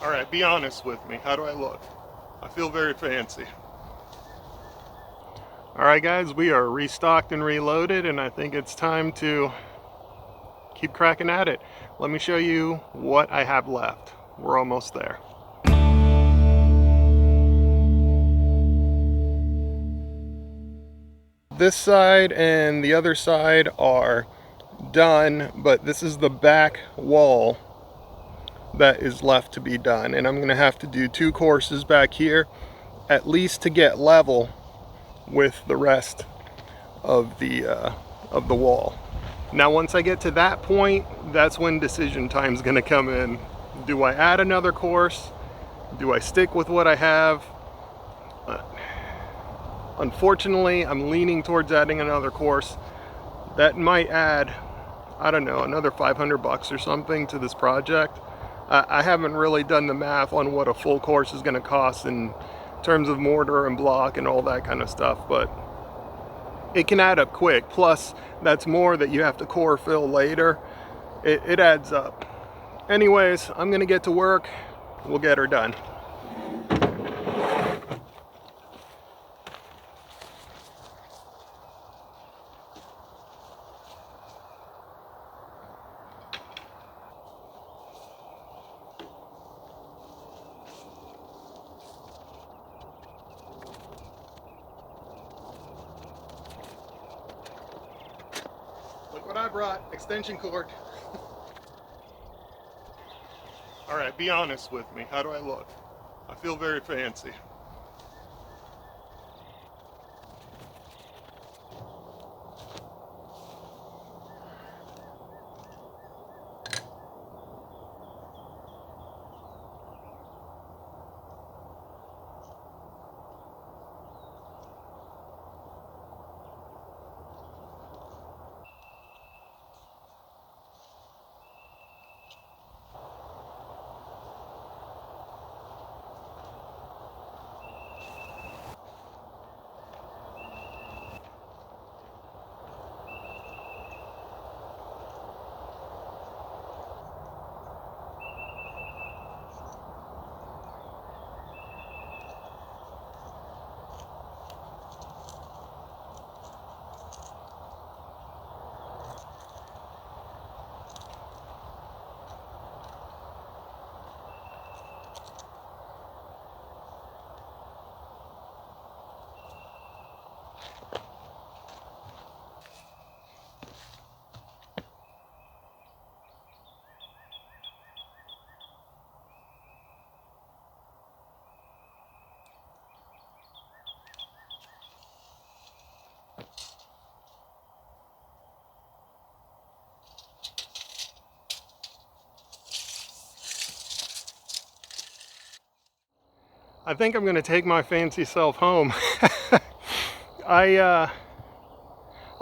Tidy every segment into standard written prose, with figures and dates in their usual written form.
All right, be honest with me. How do I look? I feel very fancy. All right, guys, we are restocked and reloaded, and I think it's time to keep cracking at it. Let me show you what I have left. We're almost there. This side and the other side are done, but this is the back wall that is left to be done, and I'm gonna have to do 2 courses back here at least to get level with the rest of the wall. Now once I get to that point, that's when decision time is going to come in. Do I add another course? Do I stick with what I have? Unfortunately, I'm leaning towards adding another course. That might add, I don't know, another 500 bucks or something to this project. I haven't really done the math on what a full course is going to cost in terms of mortar and block and all that kind of stuff, but it can add up quick. Plus, that's more that you have to core fill later. It adds up. Anyways, I'm gonna get to work. We'll get her done. Look what I brought, extension cord. All right, be honest with me. How do I look? I feel very fancy. I think I'm gonna take my fancy self home. I'll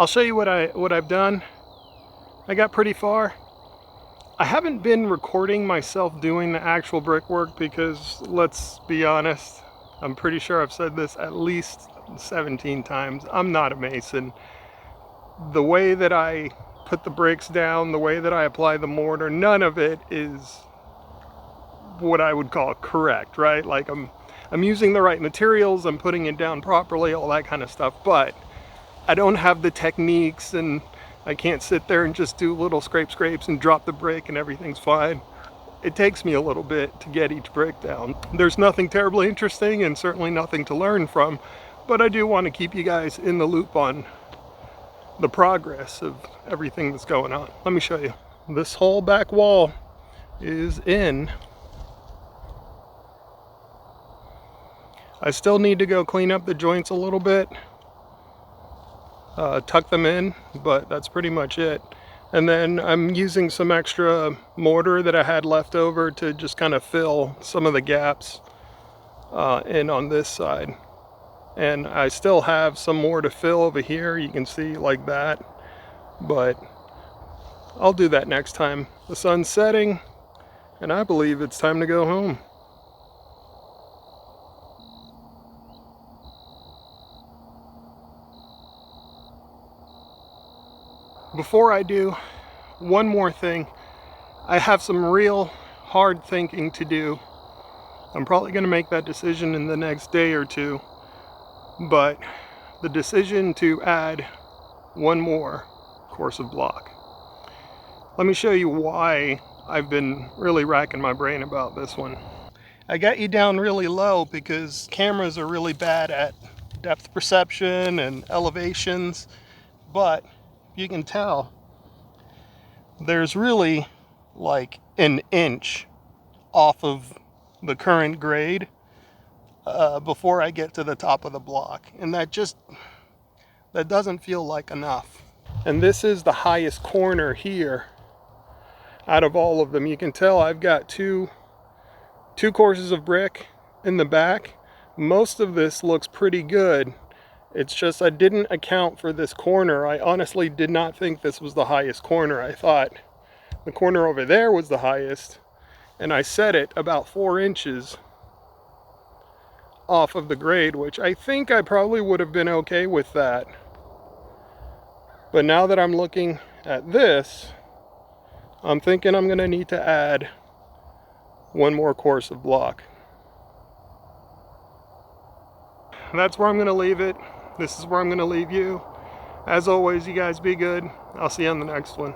show you what I've done. I got pretty far. I haven't been recording myself doing the actual brickwork because, let's be honest, I'm pretty sure I've said this at least 17 times. I'm not a mason. The way that I put the bricks down, the way that I apply the mortar, none of it is what I would call correct, right? Like I'm using the right materials, I'm putting it down properly, all that kind of stuff, but I don't have the techniques, and I can't sit there and just do little scrapes and drop the brick and everything's fine. It takes me a little bit to get each brick down. There's nothing terribly interesting and certainly nothing to learn from, but I do want to keep you guys in the loop on the progress of everything that's going on. Let me show you. This whole back wall is in. I still need to go clean up the joints a little bit, tuck them in, but that's pretty much it. And then I'm using some extra mortar that I had left over to just kind of fill some of the gaps in on this side. And I still have some more to fill over here, you can see, like that, but I'll do that next time. The sun's setting, and I believe it's time to go home. Before I do, one more thing. I have some real hard thinking to do I'm probably going to make that decision in the next day or two, but the decision to add one more course of block. Let me show you why I've been really racking my brain about this one. I got you down really low because cameras are really bad at depth perception and elevations, but you can tell there's really like an inch off of the current grade before I get to the top of the block, and that doesn't feel like enough. And this is the highest corner here out of all of them. You can tell I've got two courses of brick in the back. Most of this looks pretty good. It's just I didn't account for this corner. I honestly did not think this was the highest corner. I thought the corner over there was the highest, and I set it about 4 inches off of the grade, which I think I probably would have been okay with that. But now that I'm looking at this, I'm thinking I'm gonna need to add one more course of block. That's where I'm gonna leave it. This is where I'm gonna leave you. As always, you guys be good. I'll see you on the next one.